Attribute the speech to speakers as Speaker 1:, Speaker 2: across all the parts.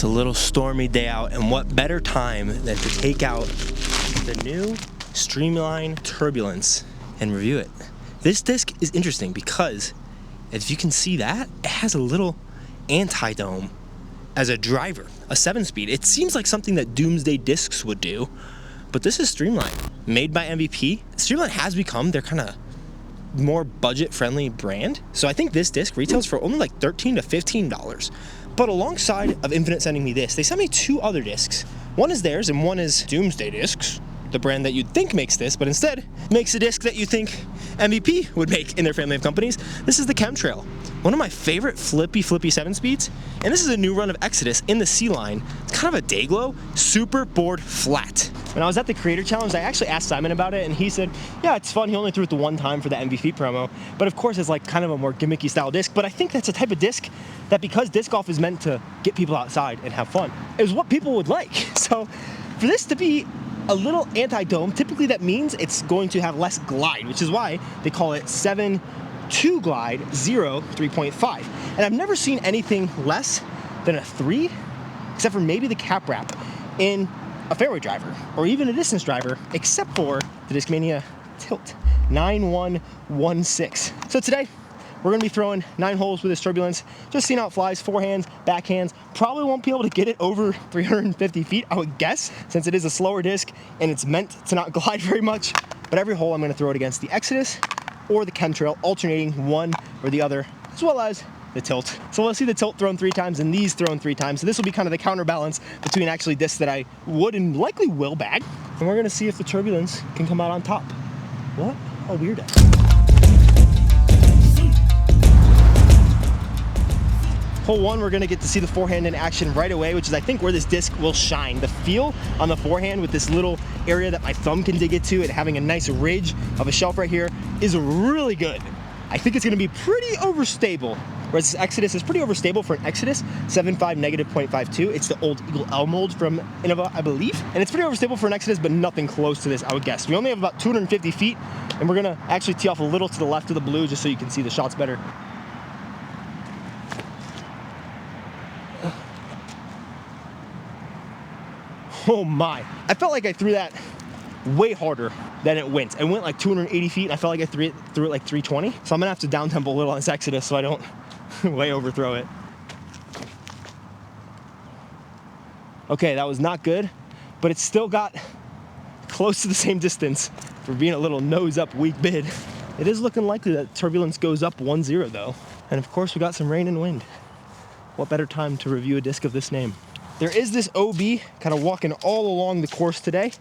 Speaker 1: a little stormy day out, and what better time than to take out the new Streamline Turbulence and review it. This disc is interesting because, as you can see that, it has a little anti-dome as a driver, a 7-speed. It seems like something that Doomsday discs would do, but this is Streamline, made by MVP. Streamline has become their kind of more budget-friendly brand, so I think this disc retails for only like $13 to $15. But alongside of Infinite sending me this, they sent me 2 other discs. One is theirs and one is Doomsday Discs, the brand that you'd think makes this, but instead makes a disc that you think MVP would make in their family of companies. This is the Chemtrail, one of my favorite flippy 7-speeds, and this is a new run of Exodus in the C-line. It's kind of a Dayglow, super board flat. When I was at the Creator Challenge, I actually asked Simon about it, and he said, yeah, it's fun. He only threw it the one time for the MVP promo, but of course it's like kind of a more gimmicky style disc, but I think that's a type of disc that, because disc golf is meant to get people outside and have fun, is what people would like. So for this to be a little anti-dome, typically that means it's going to have less glide, which is why they call it 7.2 glide, 0 3.5. And I've never seen anything less than a 3, except for maybe the cap wrap in a fairway driver or even a distance driver, except for the Discmania Tilt 9116. So today we're gonna be throwing 9 holes with this Turbulence, just seeing how it flies, forehands, backhands. Probably won't be able to get it over 350 feet, I would guess, since it is a slower disc and it's meant to not glide very much. But every hole I'm gonna throw it against the Exodus or the Chemtrail, alternating one or the other, as well as the Tilt. So we'll see the Tilt thrown 3 times and these thrown 3 times. So this will be kind of the counterbalance between actually discs that I would and likely will bag. And we're gonna see if the Turbulence can come out on top. What a weirdo. Hole 1, we're gonna get to see the forehand in action right away, which is I think where this disc will shine. The feel on the forehand with this little area that my thumb can dig into and having a nice ridge of a shelf right here is really good. I think it's gonna be pretty overstable. Whereas this Exodus is pretty overstable for an Exodus, 7.5 negative 0.52. It's the old Eagle L mold from Innova, I believe. And it's pretty overstable for an Exodus, but nothing close to this, I would guess. We only have about 250 feet, and we're gonna actually tee off a little to the left of the blue just so you can see the shots better. Oh my, I felt like I threw that way harder than it went. It went like 280 feet, and I felt like I threw it like 320. So I'm gonna have to down tempo a little on this Exodus so I don't way overthrow it. Okay, that was not good, but it still got close to the same distance for being a little nose up weak bid. It is looking likely that Turbulence goes up 1-0 though. And of course we got some rain and wind. What better time to review a disc of this name? There is this OB kind of walking all along the course today.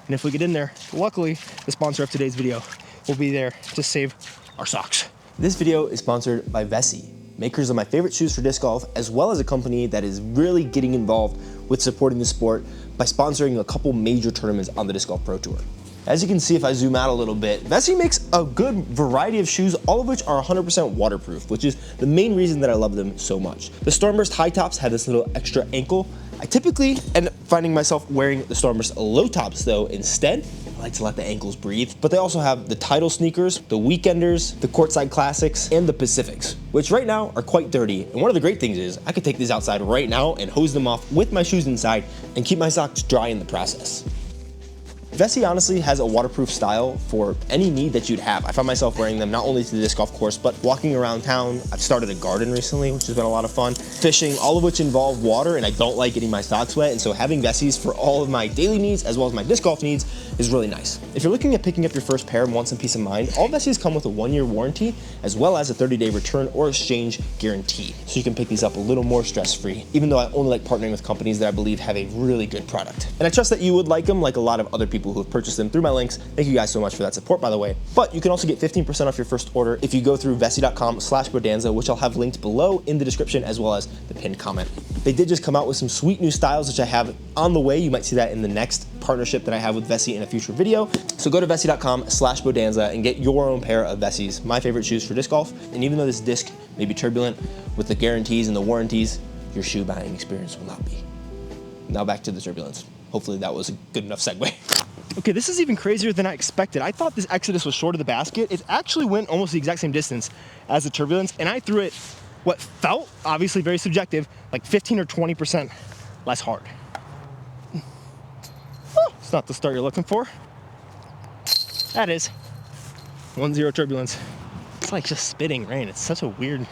Speaker 1: And if we get in there, luckily the sponsor of today's video will be there to save our socks. This video is sponsored by Vessie, makers of my favorite shoes for disc golf, as well as a company that is really getting involved with supporting the sport by sponsoring a couple major tournaments on the Disc Golf Pro Tour. As you can see if I zoom out a little bit, Vessie makes a good variety of shoes, all of which are 100% waterproof, which is the main reason that I love them so much. The Stormburst high tops have this little extra ankle. I typically end up finding myself wearing the Stormburst low tops though instead. I like to let the ankles breathe. But they also have the Tidal sneakers, the Weekenders, the Courtside Classics, and the Pacifics, which right now are quite dirty. And one of the great things is I could take these outside right now and hose them off with my shoes inside and keep my socks dry in the process. Vessie honestly has a waterproof style for any need that you'd have. I find myself wearing them not only to the disc golf course, but walking around town. I've started a garden recently, which has been a lot of fun. Fishing, all of which involve water, and I don't like getting my socks wet, and so having Vessies for all of my daily needs as well as my disc golf needs is really nice. If you're looking at picking up your first pair and want some peace of mind, all Vessies come with a 1-year warranty, as well as a 30-day return or exchange guarantee. So you can pick these up a little more stress-free, even though I only like partnering with companies that I believe have a really good product. And I trust that you would like them like a lot of other people who have purchased them through my links. Thank you guys so much for that support, by the way. But you can also get 15% off your first order if you go through vessie.com/bodanza, which I'll have linked below in the description as well as the pinned comment. They did just come out with some sweet new styles, which I have on the way. You might see that in the next partnership that I have with Vessie in a future video. So go to vessie.com/bodanza and get your own pair of Vessies, my favorite shoes for disc golf. And even though this disc may be turbulent, with the guarantees and the warranties, your shoe buying experience will not be. Now back to the Turbulence. Hopefully that was a good enough segue. Okay, this is even crazier than I expected. I thought this Exodus was short of the basket. It actually went almost the exact same distance as the Turbulence, and I threw it what felt, obviously very subjective, like 15 or 20% less hard. Oh, it's not the start you're looking for. That is 1-0 turbulence. It's like just spitting rain. It's such weird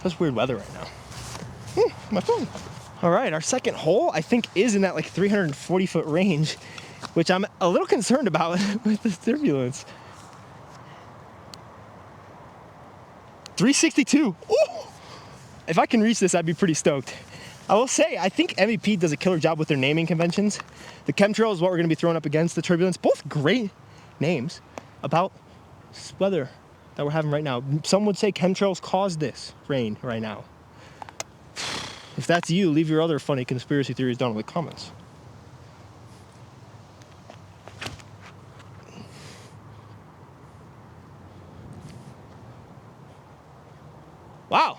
Speaker 1: weather right now. My phone. All right, our second hole, I think, is in that like 340-foot range, which I'm a little concerned about with this turbulence. 362. Ooh! If I can reach this, I'd be pretty stoked. I will say, I think MVP does a killer job with their naming conventions. The Chemtrails is what we're going to be throwing up against the turbulence. Both great names about this weather that we're having right now. Some would say chemtrails caused this rain right now. If that's you, leave your other funny conspiracy theories down in the comments. Wow,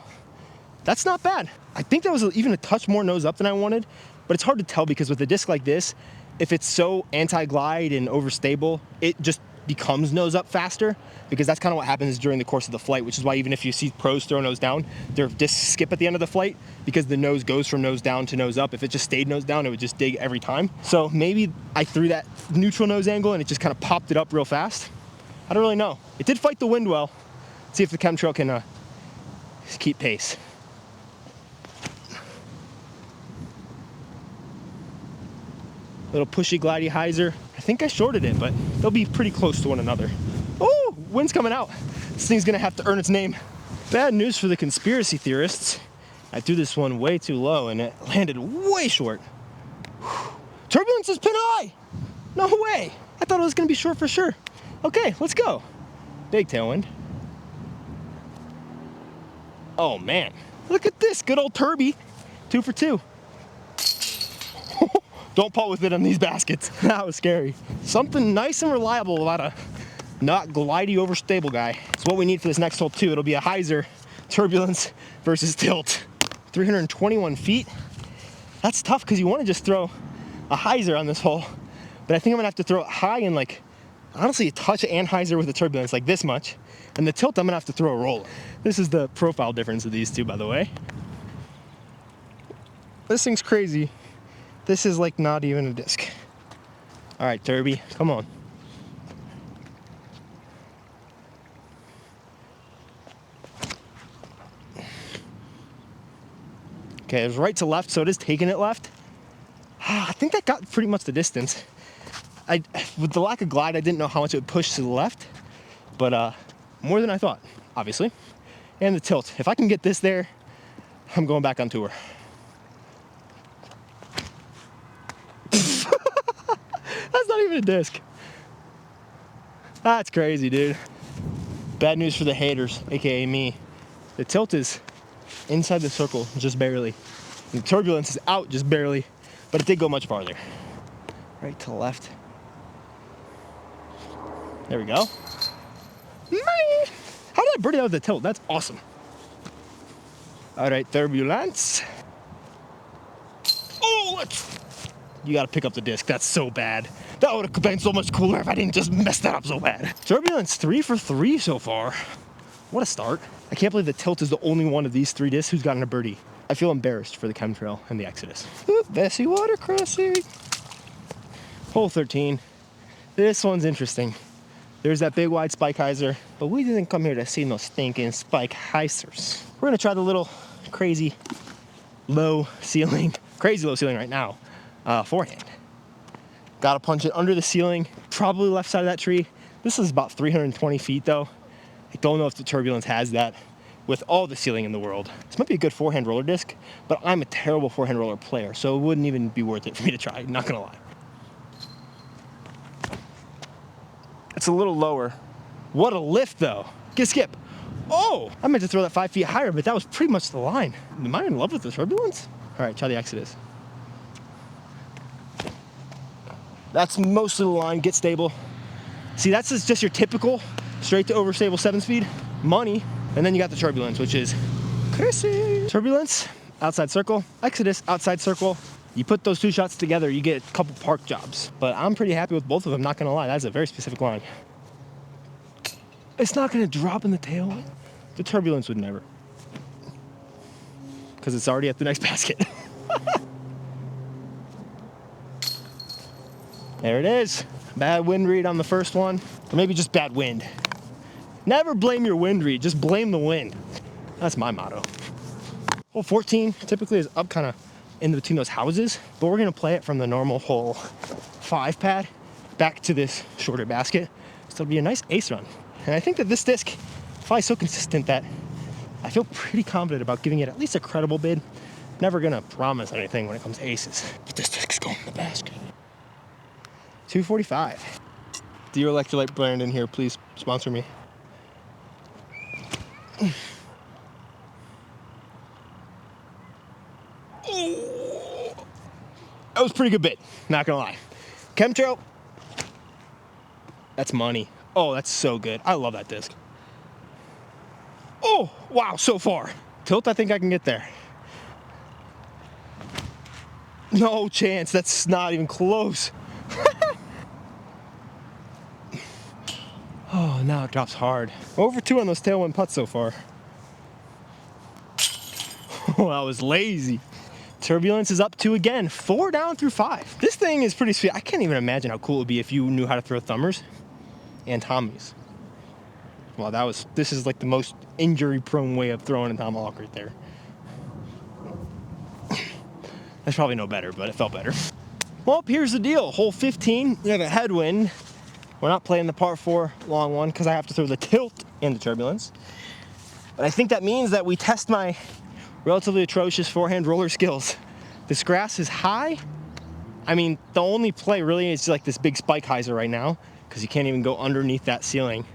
Speaker 1: that's not bad. I think that was even a touch more nose up than I wanted, but it's hard to tell because with a disc like this, if it's so anti-glide and overstable, it just becomes nose up faster, because that's kind of what happens during the course of the flight, which is why even if you see pros throw nose down, their discs skip at the end of the flight because the nose goes from nose down to nose up. If it just stayed nose down, it would just dig every time. So maybe I threw that neutral nose angle and it just kind of popped it up real fast. I don't really know. It did fight the wind well. Let's see if the chemtrail can keep pace. Little pushy glidey hyzer. I think I shorted it, but they'll be pretty close to one another. Oh, wind's coming out. This thing's gonna have to earn its name. Bad news for the conspiracy theorists. I threw this one way too low and it landed way short. Turbulence is pin high. No way. I thought it was gonna be short for sure. Okay, let's go. Big tailwind. Oh man, look at this, good old Turby. 2 for 2. Don't pull with it on these baskets. That was scary. Something nice and reliable about a not glidey overstable guy. It's what we need for this next hole too. It'll be a hyzer, turbulence versus tilt. 321 feet. That's tough because you want to just throw a hyzer on this hole, but I think I'm gonna have to throw it high and like, honestly, a touch and hyzer with the turbulence, like this much. And the tilt, I'm gonna have to throw a roll. This is the profile difference of these two, by the way. This thing's crazy. This is like not even a disc. All right, Turby, come on. Okay, it was right to left, so it is taking it left. I think that got pretty much the distance. With the lack of glide, I didn't know how much it would push to the left, but more than I thought, obviously. And the tilt. If I can get this there, I'm going back on tour. That's not even a disc. That's crazy, dude. Bad news for the haters, aka me. The tilt is inside the circle, just barely. And the turbulence is out, just barely. But it did go much farther. Right to left. There we go. How did I birdie out with the tilt? That's awesome. All right, turbulence. Oh, you gotta pick up the disc. That's so bad. That would have been so much cooler if I didn't just mess that up so bad. Turbulence 3 for 3 so far. What a start. I can't believe the tilt is the only one of these 3 discs who's gotten a birdie. I feel embarrassed for the Chemtrail and the Exodus. Ooh, Vessie watercressing. Hole 13. This one's interesting. There's that big wide spike hyzer, but we didn't come here to see no stinking spike hyzers. We're gonna try the little crazy low ceiling right now, forehand. Gotta punch it under the ceiling, probably left side of that tree. This is about 320 feet though. I don't know if the turbulence has that with all the ceiling in the world. This might be a good forehand roller disc, but I'm a terrible forehand roller player, so it wouldn't even be worth it for me to try, not gonna lie. It's a little lower. What a lift though. Get skip. Oh, I meant to throw that 5 feet higher, but that was pretty much the line. Am I in love with the turbulence? All right, try the Exodus. That's mostly the line, get stable. See, that's just your typical straight to overstable 7-speed, money, and then you got the turbulence, which is crazy. Turbulence, outside circle, Exodus, outside circle. You put those 2 shots together, you get a couple park jobs. But I'm pretty happy with both of them, not gonna lie. That's a very specific line. It's not gonna drop in the tail. The turbulence would never. because it's already at the next basket. There it is. Bad wind read on the first one, or maybe just bad wind. Never blame your wind read, just blame the wind. That's my motto. Hole 14 typically is up kind of in between those houses, but we're gonna play it from the normal hole 5 pad back to this shorter basket. So it'll be a nice ace run. And I think that this disc flies so consistent that I feel pretty confident about giving it at least a credible bid. Never gonna promise anything when it comes to aces, but this disc's going in the basket. 245. Dear Electrolyte brand in here, please sponsor me. That was a pretty good bit, not gonna lie. Chemtrail, that's money. Oh, that's so good. I love that disc. Oh, wow, so far. Tilt, I think I can get there. No chance, that's not even close. Oh, now it drops hard. Over 2 on those tailwind putts so far. Oh, that was lazy. Turbulence is up 2 again. 4 down through 5. This thing is pretty sweet. I can't even imagine how cool it would be if you knew how to throw thumbers and tommies. Well, this is like the most injury-prone way of throwing a tomahawk right there. That's probably no better, but it felt better. Well, here's the deal. Hole 15, we have a headwind. We're not playing the par 4 long one because I have to throw the tilt and the turbulence. But I think that means that we test my relatively atrocious forehand roller skills. This grass is high. I mean, the only play really is like this big spike hyzer right now because you can't even go underneath that ceiling.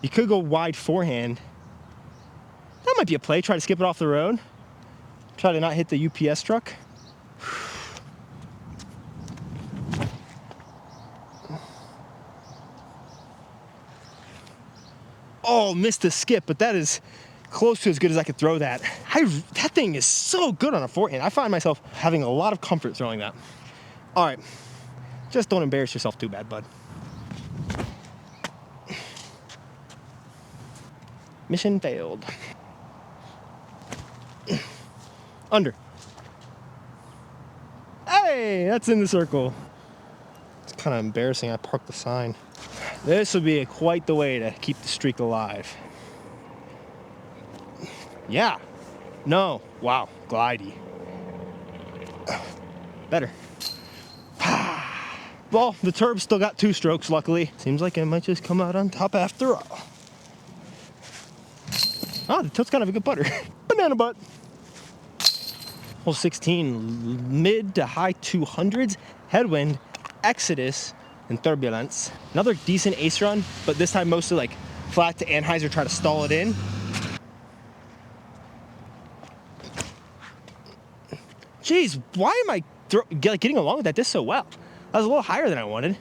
Speaker 1: You could go wide forehand. That might be a play. Try to skip it off the road. Try to not hit the UPS truck. Oh, missed the skip, but that is close to as good as I could throw that. That thing is so good on a forehand. I find myself having a lot of comfort throwing that. All right, just don't embarrass yourself too bad, bud. Mission failed. Under. Hey, that's in the circle. It's kind of embarrassing. I parked the sign. This would be quite the way to keep the streak alive. Yeah. No. Wow. Glidey. Better. Well, the turb still got 2 strokes, luckily. Seems like it might just come out on top after all. Oh, the tilt's kind of a good putter. Banana butt. Hole 16, mid to high 200s, headwind, exodus, and turbulence. Another decent ace run, but this time mostly like flat to Anheuser, try to stall it in. Jeez, why am I getting along with that disc so well? I was a little higher than I wanted,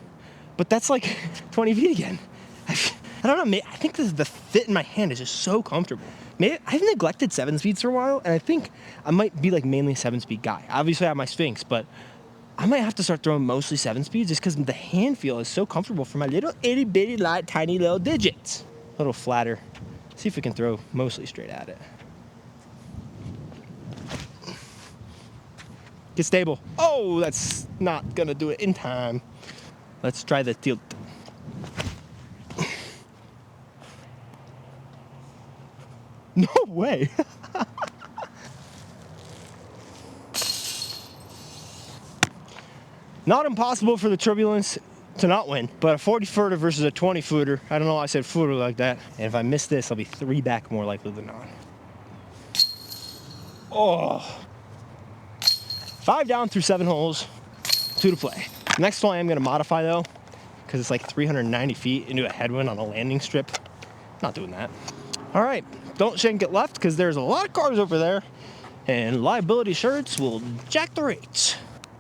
Speaker 1: but that's like 20 feet again. I don't know, I think the fit in my hand is just so comfortable. Maybe I've neglected 7 speeds for a while, and I think I might be like mainly a 7-speed guy. Obviously I have my Sphinx, but I might have to start throwing mostly 7 speeds just because the hand feel is so comfortable for my little itty bitty light tiny little digits. A little flatter. See if we can throw mostly straight at it. Get stable. Oh, that's not gonna do it in time. Let's try the tilt. No way. Not impossible for the turbulence to not win, but a 40-footer versus a 20-footer. I don't know why I said footer like that. And if I miss this, I'll be 3 back more likely than not. Oh. 5 down through 7 holes, 2 to play. Next one I am gonna modify though, because it's like 390 feet into a headwind on a landing strip. Not doing that. All right, don't shank it left because there's a lot of cars over there and liability shirts will jack the rates.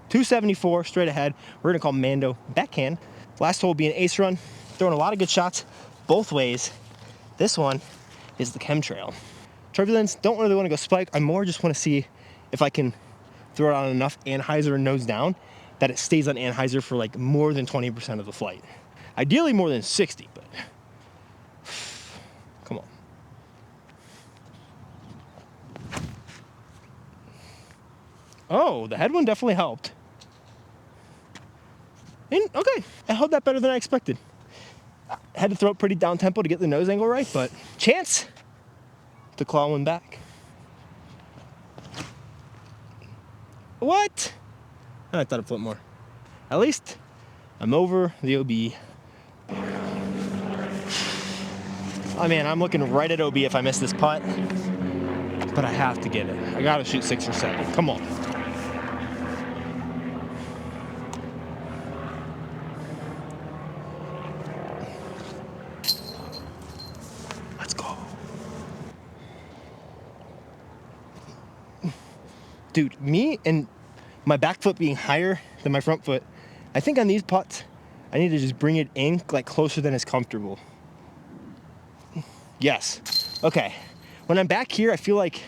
Speaker 1: 274 straight ahead. We're gonna call Mando backhand. Last hole will be an ace run. Throwing a lot of good shots both ways. This one is the chemtrail. Turbulence, don't really want to go spike. I more just want to see if I can throw it on enough Anheuser and nose down that it stays on Anheuser for like more than 20% of the flight. Ideally more than 60, but come on. Oh, the headwind definitely helped. And, okay, I held that better than I expected. I had to throw it pretty down tempo to get the nose angle right, but chance to claw one back. What? I thought it'd flip more. At least I'm over the OB. Oh man, I'm looking right at OB if I miss this putt. But I have to get it. I gotta shoot 6 or 7. Come on. Let's go. Dude, me and my back foot being higher than my front foot, I think on these putts, I need to just bring it in like closer than is comfortable. Yes. Okay. When I'm back here, I feel like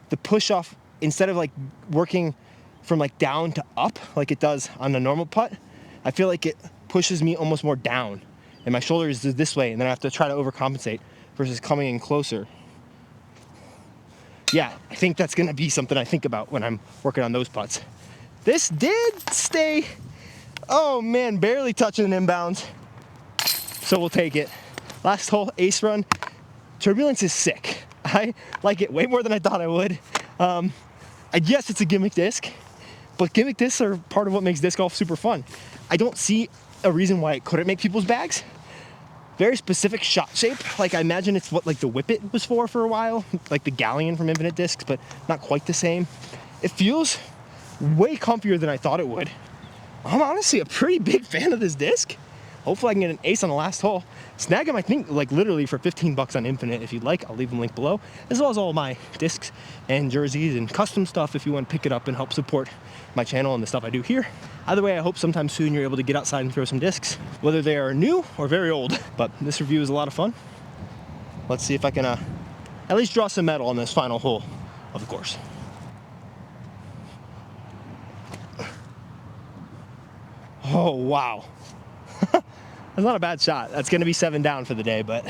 Speaker 1: the push off, instead of like working from like down to up like it does on a normal putt, I feel like it pushes me almost more down. And my shoulder is this way, and then I have to try to overcompensate versus coming in closer. Yeah, I think that's gonna be something I think about when I'm working on those putts. This did stay, oh man, barely touching an inbounds. So we'll take it. Last hole, ace run. Turbulence is sick. I like it way more than I thought I would. I guess it's a gimmick disc, but gimmick discs are part of what makes disc golf super fun. I don't see a reason why it couldn't make people's bags. Very specific shot shape. Like I imagine it's what like the Whippet was for a while, like the Galleon from Infinite Discs, but not quite the same. It feels way comfier than I thought it would. I'm honestly a pretty big fan of this disc. Hopefully I can get an ace on the last hole. Snag them, I think, like literally for 15 bucks on Infinite if you'd like. I'll leave them linked below, as well as all my discs and jerseys and custom stuff if you want to pick it up and help support my channel and the stuff I do here. Either way, I hope sometime soon you're able to get outside and throw some discs, whether they are new or very old. But this review is a lot of fun. Let's see if I can at least draw some metal on this final hole of the course. Oh, wow. That's not a bad shot. That's going to be 7 down for the day, but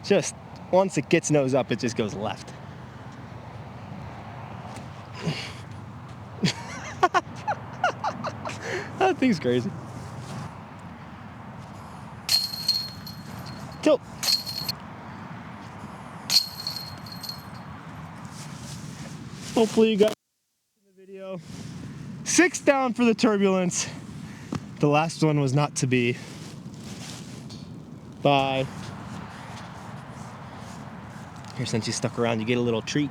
Speaker 1: just once it gets nose up, it just goes left. That thing's crazy. Tilt. Hopefully you got the video. 6 down for the Turbulence. The last one was not to be. Bye. Here, since you stuck around, you get a little treat.